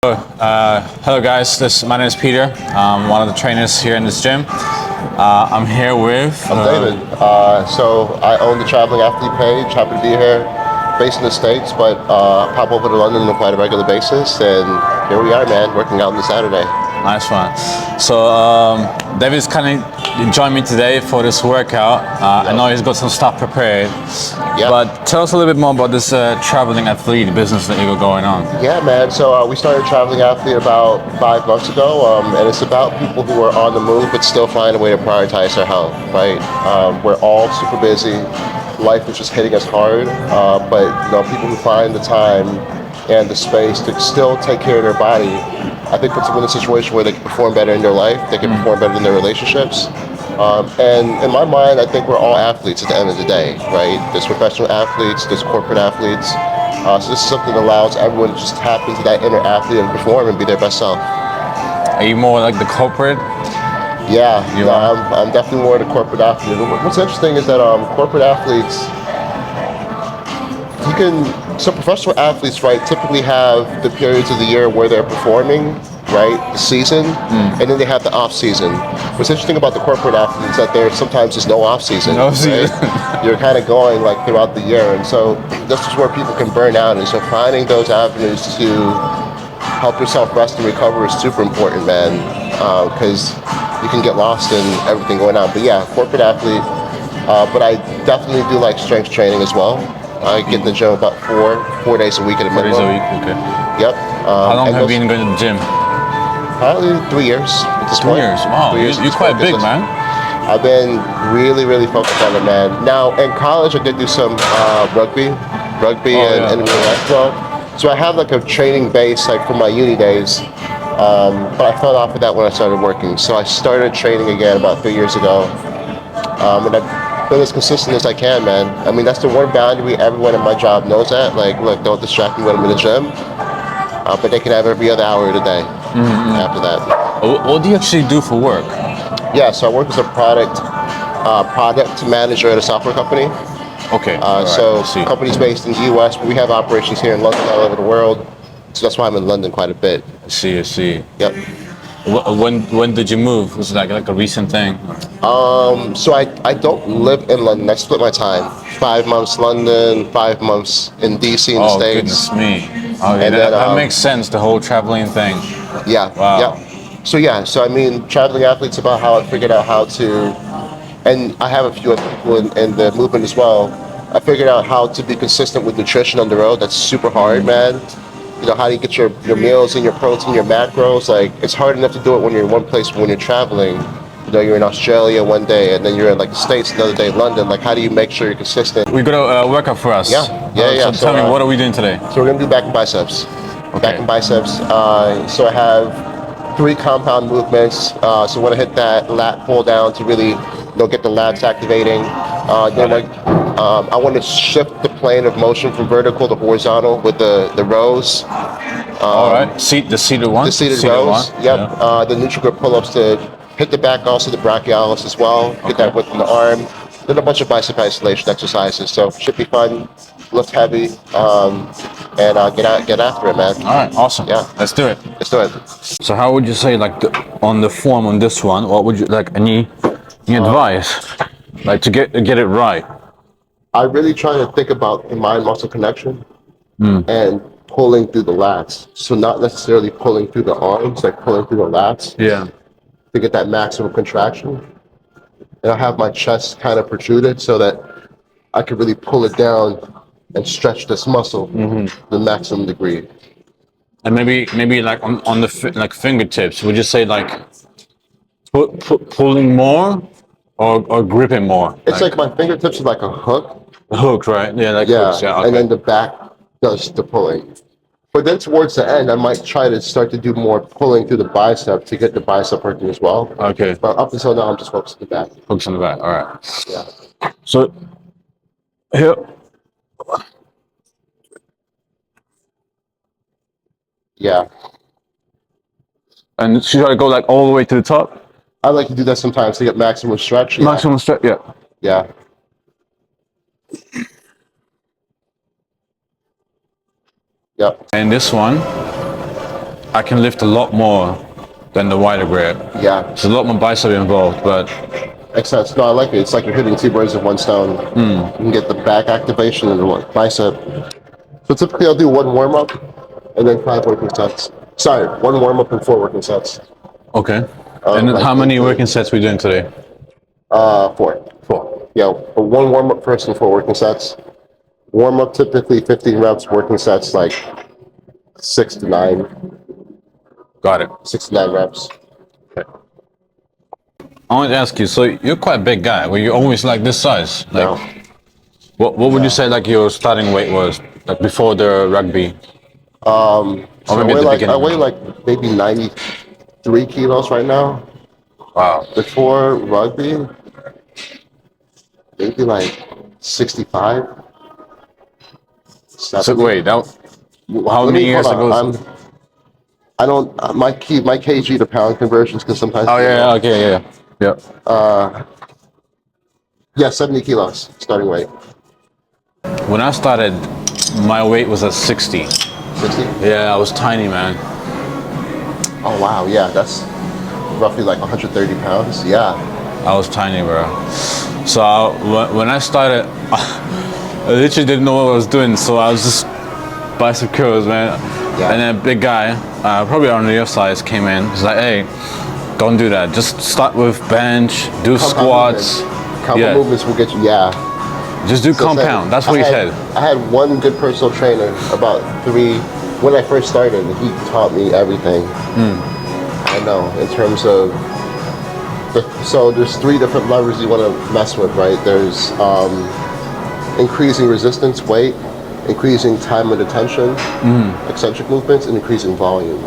Hello guys, my name is Peter. I'm one of the trainers here in this gym. I'm here with... I'm David. So I own the Traveling Athlete page. Happy to be here, based in the States, but pop over to London on quite a regular basis. And here we are, man, working out on the Saturday. Nice one. So David's kind of joined me today for this workout. I know he's got some stuff prepared. Yep. But tell us a little bit more about this traveling athlete business that you got going on. Yeah, man. So we started Traveling Athlete about 5 months ago, and it's about people who are on the move but still find a way to prioritize their health, right? We're all super busy. Life is just hitting us hard, but people who find the time and the space to still take care of their body, I think puts them in a situation where they can perform better in their life, they can perform better in their relationships. And in my mind, I think we're all athletes at the end of the day, right? There's professional athletes, there's corporate athletes. So this is something that allows everyone to just tap into that inner athlete and perform and be their best self. Are you more like the corporate? Yeah, I'm definitely more the corporate athlete. What's interesting is that corporate athletes, so professional athletes, right, typically have the periods of the year where they're performing, right, the season, and then they have the off season. What's interesting about the corporate athletes is that there sometimes is no off season. No season. Right? You're kind of going like throughout the year, and so this is where people can burn out. And so finding those avenues to help yourself rest and recover is super important, man, because you can get lost in everything going on. But yeah, corporate athlete, but I definitely do like strength training as well. I get in the gym about 4 days a week at a 4 days minimum. a week, okay. Yep. How long have you been going to the gym? Probably 3 years at this 3 point. years, wow. You're quite big, man. I've been really focused on it, man. Now, in college, I did do some rugby and basketball. So I have like a training base like from my uni days, but I fell off of that when I started working. So I started training again about 3 years ago, and I've been as consistent as I can, man. I mean, that's the one boundary everyone in my job knows that. Like, look, don't distract me when I'm in the gym, but they can have every other hour of the day after that. What do you actually do for work? Yeah, so I work as a product manager at a software company. Okay. So company's based in the U.S., but we have operations here in London, all over the world. So that's why I'm in London quite a bit. I see. Yep. When did you move? Was it like a recent thing? So I don't live in London. I split my time. 5 months London, 5 months in DC in the States. Oh, goodness me. Okay, And that makes sense, the whole traveling thing. Yeah. Wow. Yeah. So I mean, traveling athletes about how I figured out how to, and I have a few other people in the movement as well. I figured out how to be consistent with nutrition on the road. That's super hard, man. How do you get your meals and your protein, your macros? Like, it's hard enough to do it when you're in one place, but when you're traveling, you're in Australia one day, and then you're in like the States another day in London. Like, how do you make sure you're consistent? We got a workout for us. Yeah. So tell me, what are we doing today? So we're gonna do back and biceps. Okay. Back and biceps. So I have 3 compound movements. So I want to hit that lat pull down to really get the lats activating. Then I want to shift the plane of motion from vertical to horizontal with the rows. All right. The seated one. The seated rows. Yep. Yeah. The neutral grip pull-ups to hit the back, also the brachialis as well. Get that width in the arm. Then a bunch of bicep isolation exercises. So should be fun. Lift heavy, and get after it, man. All right. Awesome. Yeah. Let's do it. Let's do it. So how would you say, like, on the form on this one? What would you like? Any advice, like, to get it right? I really try to think about the mind-muscle connection and pulling through the lats. So not necessarily pulling through the arms, like pulling through the lats. Yeah. To get that maximum contraction. And I have my chest kind of protruded so that I can really pull it down and stretch this muscle to the maximum degree. And maybe like on the like fingertips, would you say like pulling more or gripping more? It's like my fingertips are like a hook. Hook, right? Yeah, like hooks. Yeah. Okay. And then the back does the pulling. But then towards the end, I might try to start to do more pulling through the bicep to get the bicep working as well. Okay. But up until now, I'm just focused on the back. Hooks on the back. All right. Yeah. So here. Yeah. And should I go like all the way to the top? I like to do that sometimes to get maximum stretch. Maximum stretch. Yeah. Yeah. Yep. And this one, I can lift a lot more than the wider grip. Yeah, There's a lot more bicep involved, but makes sense. No, I like it. It's like you're hitting two birds with one stone. You can get the back activation and the bicep. So typically I'll do one warm up and then 5 working sets. Sorry, one warm up and 4 working sets. okay. And like how many 18. working sets we doing today? 4. 4. Yeah, one warm up first and 4 working sets. Warm up typically 15 reps, working sets like 6 to 9. Got it. 6 to 9 reps. I want to ask you, so you're quite a big guy. Were you always like this size? Like, No. what would you say like your starting weight was, like before the rugby? So Or maybe at the beginning. I weigh like maybe 93 kilos right now. Wow. Before rugby, maybe like 65. So wait, that how Let many me- years hold ago? on. I don't. My kg to pound conversions can sometimes. Oh be yeah, low. okay, yeah. Yeah, 70 kilos starting weight. When I started, my weight was at 60. 60. Yeah, I was tiny, man. Oh wow, yeah, that's roughly like 130 pounds. Yeah. I was tiny, bro. So when I started, I literally didn't know what I was doing. So I was just bicep curls, man. Yeah. And then a big guy, probably around your size, came in. He's like, "Hey, don't do that. Just start with bench, do squats. Compound Yeah. movements will get you. Yeah. Just do So compound." That's what he said. I had one good personal trainer about 3 when I first started. He taught me everything. I know in terms of. So there's 3 different levers you want to mess with, right? There's increasing resistance, weight, increasing time and attention, eccentric movements, and increasing volume,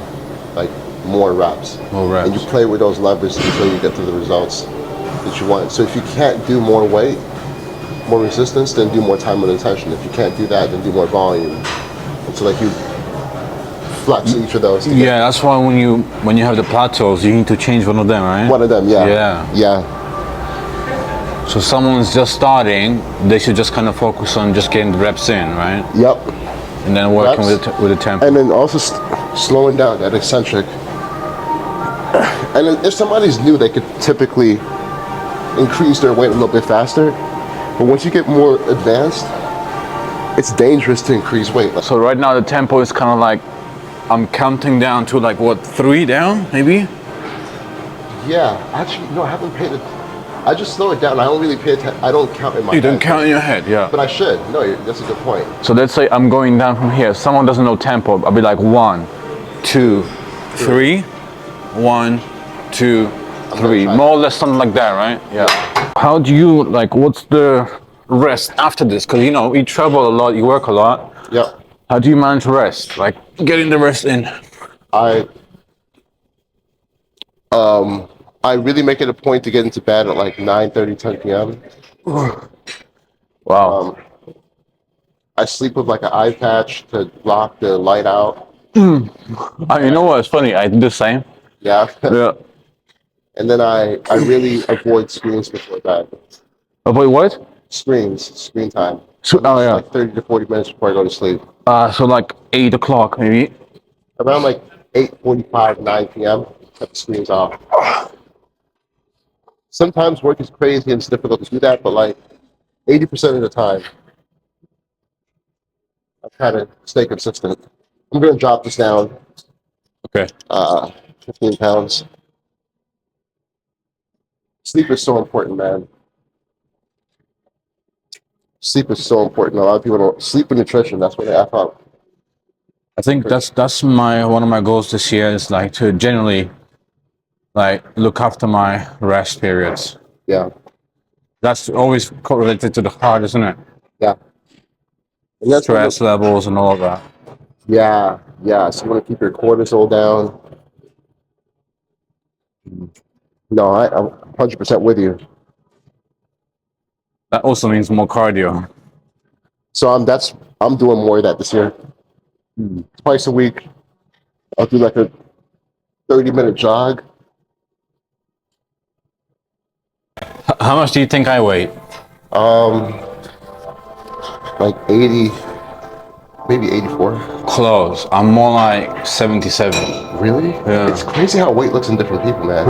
like more reps. More reps. And you play with those levers until you get to the results that you want. So if you can't do more weight, more resistance, then do more time and attention. If you can't do that, then do more volume. And so like you flex each of those. To get Yeah, that's why when you have the plateaus, you need to change one of them, right? one of them, yeah. Yeah. Yeah. So someone's just starting, they should just kind of focus on just getting the reps in, right? Yep. And then working Reps. with the tempo. And then also slowing down that eccentric. And then if somebody's new, they could typically increase their weight a little bit faster. But once you get more advanced, it's dangerous to increase weight. So right now the tempo is kind of like, I'm counting down to like what, 3 down, maybe? Yeah, actually, no, I haven't paid it. I just slow it down. I don't really pay attention. I don't count in my You don't head. count in your head, yeah. But I should. No, that's a good point. So let's say I'm going down from here. Someone doesn't know tempo. I'll be like 1, 2, 3, 1, 2, 3. try. More or less something like that, right? Yeah. How do you like? What's the rest after this? Because you know you travel a lot, you work a lot. Yep. How do you manage rest? Like getting the rest in. I really make it a point to get into bed at like 9:30, 10 p.m. Wow. I sleep with like an eye patch to block the light out. You know what? It's funny. I do the same. Yeah. Yeah. And then I really avoid screens before bed. Avoid what? Screen time. So, oh yeah. Like 30 to 40 minutes before I go to sleep. So like 8 o'clock maybe. Around like 8:45, 9 p.m. Cut the screens off. Sometimes work is crazy and it's difficult to do that, but like 80% of the time, I try to stay consistent. I'm gonna drop this down Okay. 15 pounds. Sleep is so important, man. Sleep is so important. A lot of people don't sleep and nutrition. That's what they F up. I think that's my one of my goals this year is like to generally like look after my rest periods. Yeah, That's always correlated to the heart, isn't it? yeah. And that's what- Stress levels and all of that. yeah. So you want to keep your cortisol down. No, I'm 100% with you. That also means more cardio. So I'm doing more of that this year. Twice a week, I'll do like a 30-minute jog. How much do you think I weigh? Like 80, Maybe 84. Close. I'm more like 77. Really? Yeah. It's crazy how weight looks in different people, man.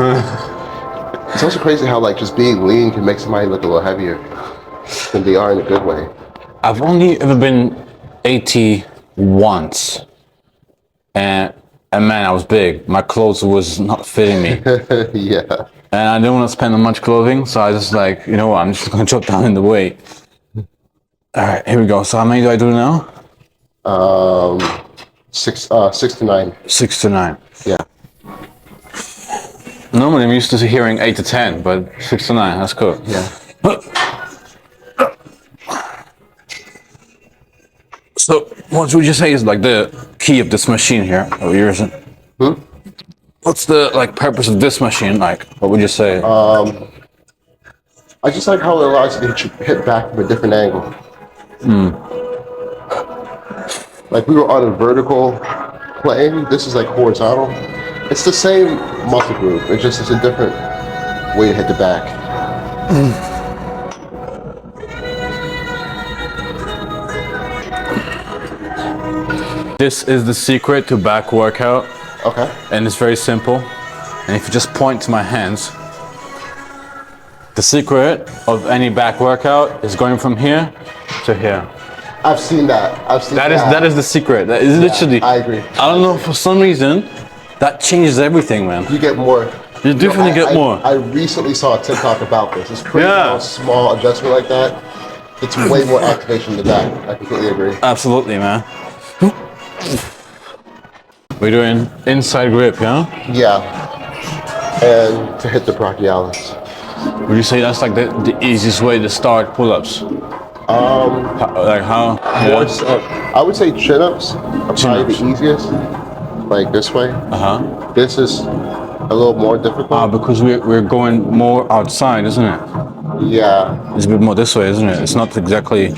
It's also crazy how like just being lean can make somebody look a little heavier than they are in a good way. I've only ever been 80 once. And man, I was big. My clothes was not fitting me. Yeah. And I didn't want to spend on much clothing, so I just like, you know what, I'm just gonna drop down in the weight. Alright, here we go. So how many do I do now? 6 to 9. 6 to 9. Yeah. Normally I'm used to hearing 8 to 10, but 6 to 9, that's cool. Yeah. So what would you say is like the key of this machine here? Oh, you're using? What's the like purpose of this machine? Like, what would you say? I just like how it allows you to hit back from a different angle. Like we were on a vertical plane. This is like horizontal. It's the same muscle group. It's just it's a different way to hit the back. This is the secret to back workout, Okay. and it's very simple. And if you just point to my hands, the secret of any back workout is going from here to here. I've seen that. That is the secret. That is literally. I agree. I don't know, for some reason, that changes everything, man. You get more. You definitely get more. I recently saw a TikTok about this. It's crazy Yeah. how a small adjustment like that. It's way more activation in the back. I completely agree. Absolutely, man. We're doing inside grip, yeah? Yeah. And to hit the brachialis. Would you say that's like the easiest way to start pull-ups? Like how? More so, I would say chin-ups are probably the easiest. Like this way. Uh-huh. This is a little more difficult. Because we're going more outside, isn't it? Yeah. It's a bit more this way, isn't it? It's not exactly.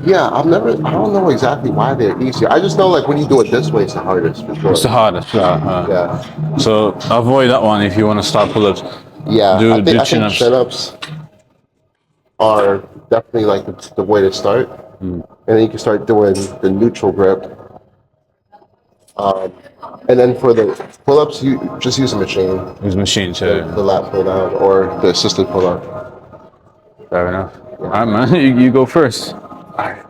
Yeah, I don't know exactly why they're easier. I just know like when you do it this way, it's the hardest for sure. It's the hardest. Yeah. So avoid that one if you want to start pull-ups. Yeah. Do I think chin-ups. chin-ups are definitely like the way to start. And then you can start doing the neutral grip. And then for the pull-ups, you just use a machine. Use machine too. The lat pull down or the assisted pull up. Fair enough. All right, man. You go first. All right.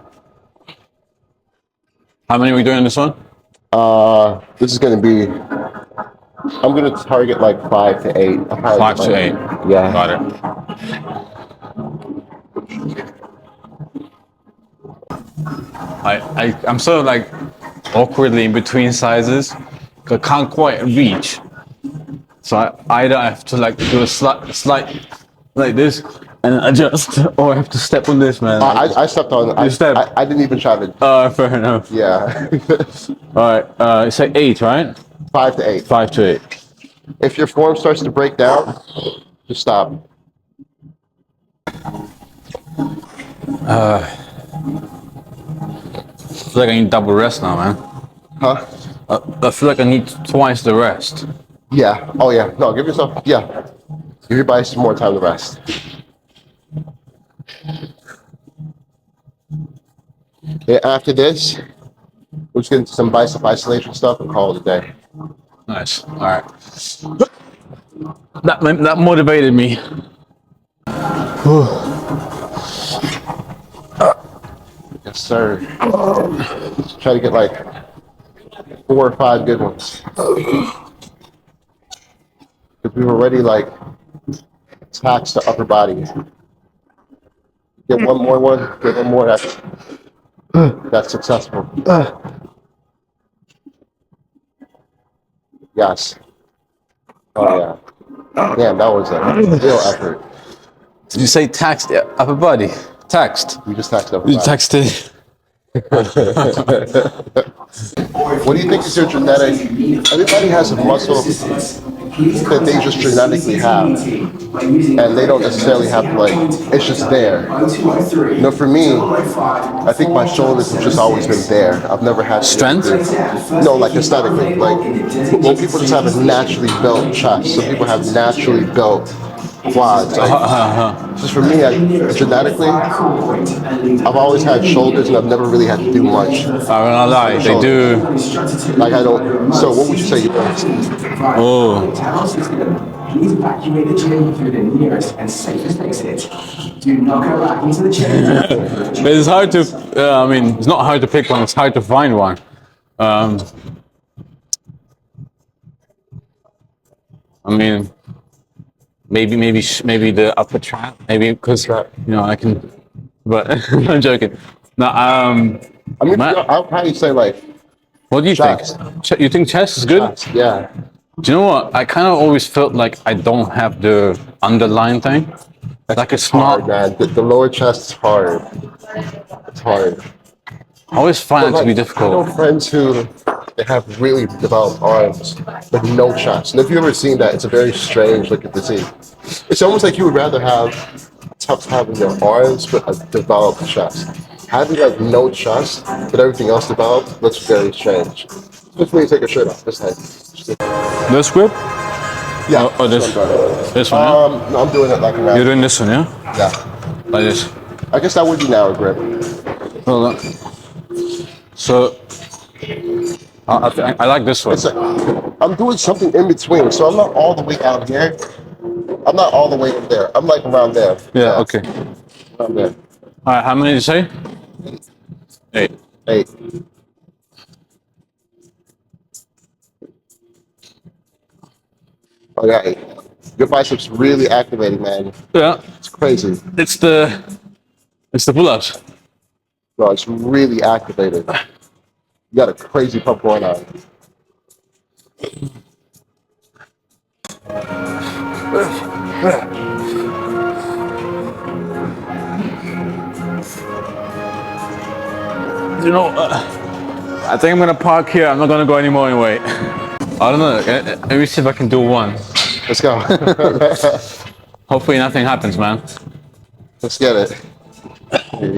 How many are we doing on this one? This is going to be. I'm going to target like 5 to 8. 5 to 8. Yeah. Got it. I'm sort of like awkwardly in between sizes. I can't quite reach. So I either have to like do a slight like this and adjust, or I have to step on this, man. I stepped on. You stepped? I didn't even try to. Fair enough. Yeah. All right. Say 8, right? 5 to 8. 5 to 8. If your form starts to break down, just stop. I feel like I need double rest now, man. Huh? I feel like I need twice the rest. Yeah. Oh yeah. No, give yourself. Yeah. Give your body some more time to rest. Yeah, after this, we're just getting into some bicep isolation stuff and call it a day. Nice. All right. That motivated me. Yes, sir. Try to get like 4 or 5 good ones. Because we've already like taxed the upper body. Get one more, get one more. That's successful. Yes. Oh yeah. Damn, that was a real effort. Did you say taxed the upper body? Taxed. You just taxed upper You body. texted. What do you think is your genetic? Everybody has a muscle that they just genetically have, and they don't necessarily have to like. It's just there. No, for me, I think my shoulders have just always been there. I've never had Strength? No, like aesthetically. Like, well, people just have a naturally built chest. Some people have naturally built quads. Like, just for me, genetically, I've always had shoulders, and I've never really had to do much. I'm gonna lie, they do. Like I don't. So what would you say you do? Oh, Please evacuate the chamber through the nearest and safest exit. Do not go back into the chamber. but it's hard to. I mean, it's not hard to pick one. It's hard to find one. I mean, maybe the upper trap. Maybe because I can. But I'm joking. No, I mean, Matt? I'll probably say like What do you chest. think? You think chest is good? chest, yeah. Do you know what? I kind of always felt like I don't have the underline thing. Like it's Hard, not. man. The lower chest is hard. It's hard. I always find it to be I know difficult. friends who they have really developed arms, but no chest. And if you've ever seen that, it's a very strange looking physique. It's almost like you would rather have tough having your arms, but a developed chest. Having like no chest, but everything else developed looks very strange. Just when you take your shirt off, it's like, This grip? yeah. Or this? that's what I'm doing. This one, yeah? No, I'm doing it like around. You're doing this one, yeah? Yeah. Like this. I guess that would be narrow grip. Hold on. So, I like this one. It's like, I'm doing something in between, so I'm not all the way out here. I'm not all the way up there. I'm like around there. Yeah, okay. Around there. Alright, how many did you say? 8. 8. Okay. Your biceps really activating, man. Yeah, It's crazy. it's the pull-ups. Bro, it's really activated. You got a crazy pump going on. You know, I think I'm gonna park here. I'm not gonna go anymore anyway. I don't know. Let me see if I can do one. Let's go. Hopefully nothing happens, man. Let's get it.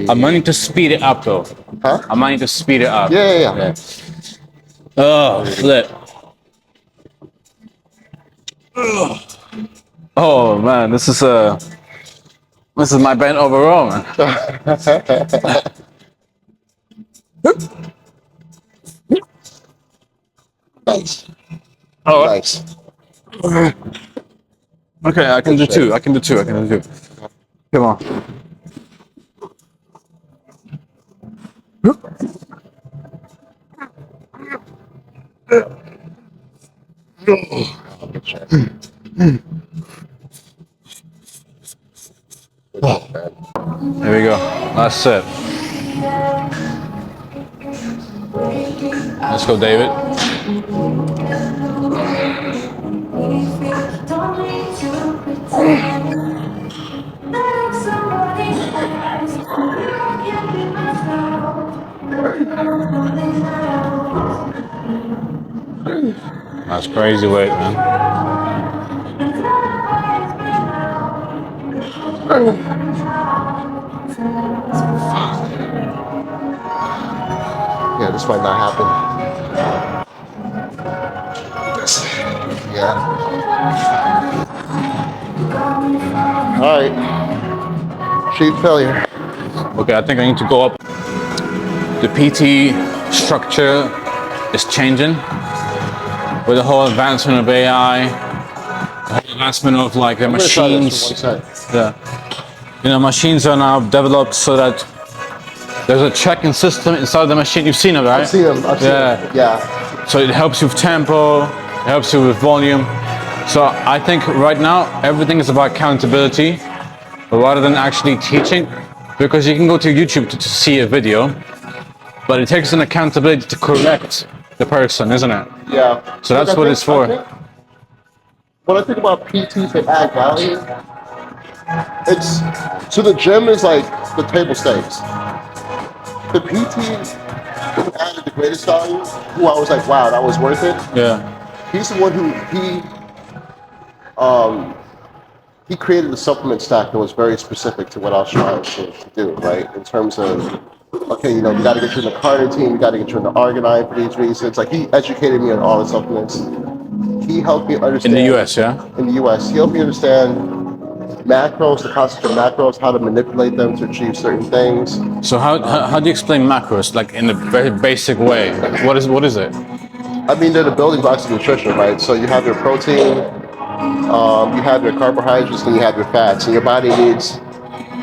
I might need to speed it up though. Huh? I might need to speed it up. Yeah. Oh, flip. Ugh. Oh man, this is my bent overall, man. Nice. Oh, Nice. okay, I can do two. I can do two. Come on. There we go. Last set. Let's go, David. That's crazy weight, man. Yeah, this might not happen. Yeah. All right. Sheet failure. Okay, I think I need to go up. The PT structure is changing with the whole advancement of AI, the whole advancement of like the I'm gonna try this machines. for 1 second. Yeah, machines are now developed so that there's a tracking system inside the machine. You've seen it, right? I've seen them. Yeah. Yeah. So it helps you with tempo, it helps you with volume. So I think right now everything is about accountability rather than actually teaching, because you can go to YouTube to see a video, but it takes an accountability to correct the person, isn't it? Yeah. So that's Look, I what think- it's for. I think when I think about PT to add value, it's so the gym is like the table stakes. The PT who added the greatest value, who I was like, wow, that was worth it. Yeah. He's the one who he created a supplement stack that was very specific to what I was trying to do, right? In terms of, okay, you got to get you in the carnitine, you got to get you in the arginine for these reasons. Like, he educated me on all the supplements. He helped me In understand. the US, yeah? In the US, he helped me understand macros, the concept of macros, how to manipulate them to achieve certain things. So how do you explain macros like in a very basic way? What is it? I mean, they're the building blocks of nutrition, right? So you have your protein, you have your carbohydrates, and you have your fats, and your body needs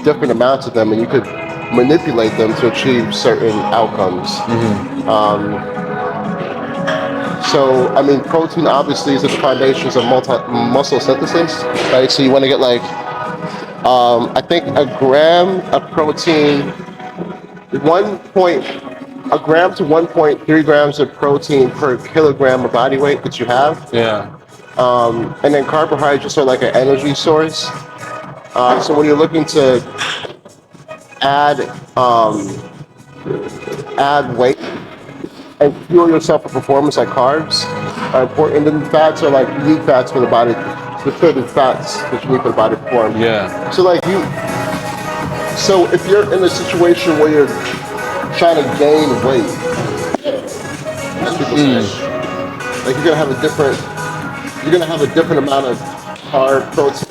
different amounts of them, and you could manipulate them to achieve certain outcomes. So, I mean, protein obviously is at the foundations of muscle synthesis, right? So you want to get like, I think a gram of protein, a gram to 1.3 grams of protein per kilogram of body weight that you have. Yeah. And then carbohydrates are like an energy source. So when you're looking to add weight and fuel yourself for performance, like carbs are important. And then fats are like unique fats for the body, specific fats that you need for the body to perform. Yeah. So if you're in a situation where you're trying to gain weight, that's what you're saying. Like you're gonna have a different amount of carb, protein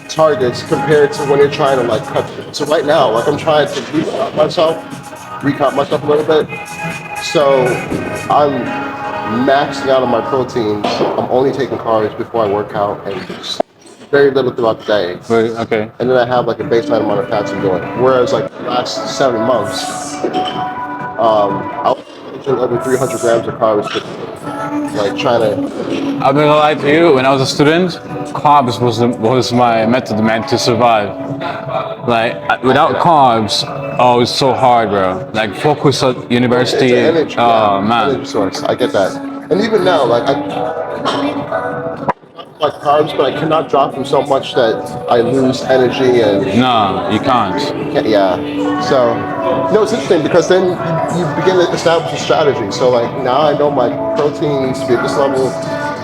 targets compared to when you're trying to like cut. So right now, like I'm trying to recount myself a little bit. So I'm maxing out on my proteins. I'm only taking carbs before I work out and just very little throughout the day. Right, okay. And then I have like a baseline amount of fats I'm doing. Whereas like the last 7 months, I was eating over 300 grams of carbs, like trying to. I'm not gonna lie to you. When I was a student, carbs was my method, man, to survive. Like without carbs, oh, it's so hard, bro. Like focus at university. It's an energy, Oh man. energy source. I get that. And even now, like I like carbs, but I cannot drop them so much that I lose energy and No, you can't. yeah. So no, it's interesting because then you begin to establish a strategy. So like now I know my protein needs to be at this level,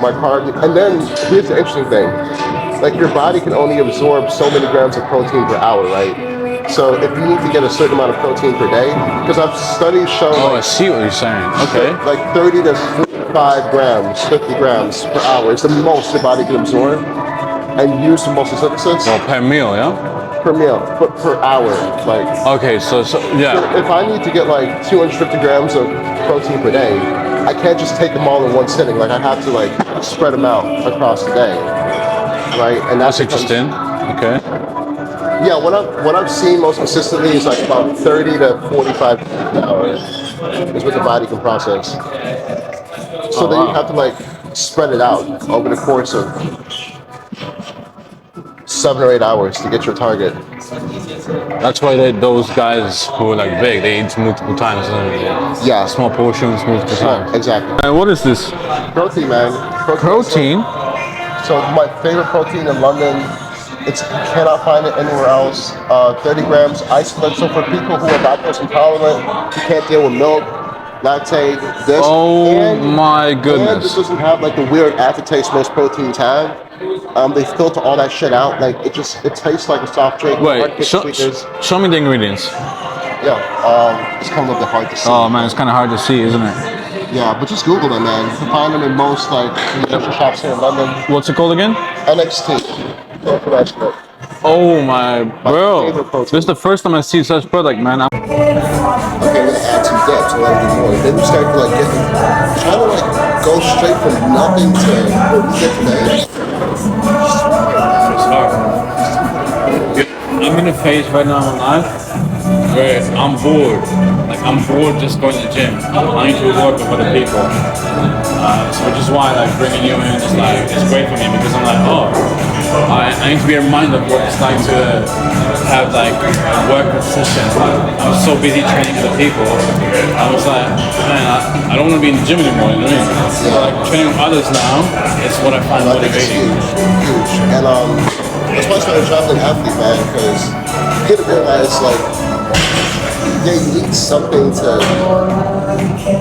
my carb, and then here's the interesting thing. Like your body can only absorb so many grams of protein per hour, right? So if you need to get a certain amount of protein per day, because I've studies show Oh, I like, see what you're saying. Okay. like 30 to 45 grams, 50 grams per hour is the most your body can absorb and use for muscle synthesis Well, per meal, yeah. per meal, per hour. Like Okay, so yeah. if I need to get like 250 grams of protein per day, I can't just take them all in one sitting. Like I have to like spread them out across the day, right? And That's interesting. Okay. Yeah, what I've seen most consistently is like about 30 to 45 hours is what the body can process. So then you have to like spread it out over the course of 7 or 8 hours to get your target. That's why those guys who are like big, they eat multiple times. Yeah, Small portions, multiple times. exactly. And what is this? Protein, man. Protein? So my favorite protein in London, you cannot find it anywhere else. 30 grams isolate. So for people who are lactose intolerant, who can't deal with milk, lactate, this. Oh my And goodness. this doesn't have like the weird aftertaste most proteins have. They filter all that shit out. Like it tastes like a soft drink. Wait, show me the ingredients. Yeah, it's kind of a little bit hard to see. Oh man, it's kind of hard to see, isn't it? Yeah, but just Google them, man. You can find them in most like nutrition shops here in London. What's it called again? NXT. Go for that shit. Oh my, bro. favorite protein. This is the first time I see such product, man. Okay, I'm gonna add some depth to let it do more. Then you start to like trying to like go straight from nothing to get to that. It's hard. I'm in a phase right now in life where I'm bored. Like I'm bored just going to the gym. I need to work with other people. So which is why like bringing you in is like it's great for me because I'm like, oh, I need to be reminded of what it's like to have like work consistent. I'm so busy training other people. I was like, man, I don't want to be in the gym anymore. You know what I mean? So like training others now is what I find I think it's motivating. huge. And that's why I started traveling athlete, man, because you get to realize like yeah, you need something to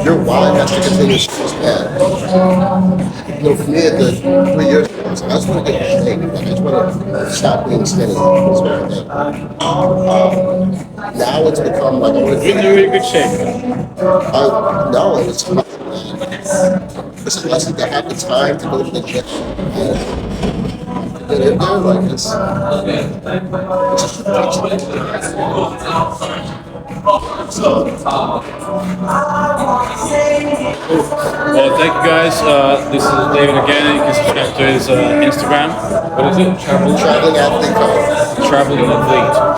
your why has to continue to expand. You know, for me at the 3 years ago, I just want to get in shape. Like, I just want to stop being skinny. That's what I did. Now it's become like You're in really good shape. no, it's a blessing to have the time to go to the gym. get in there. Like it's Well, thank you guys. This is David again. You can subscribe to his Instagram. What is it? traveling athlete. Traveling Athlete.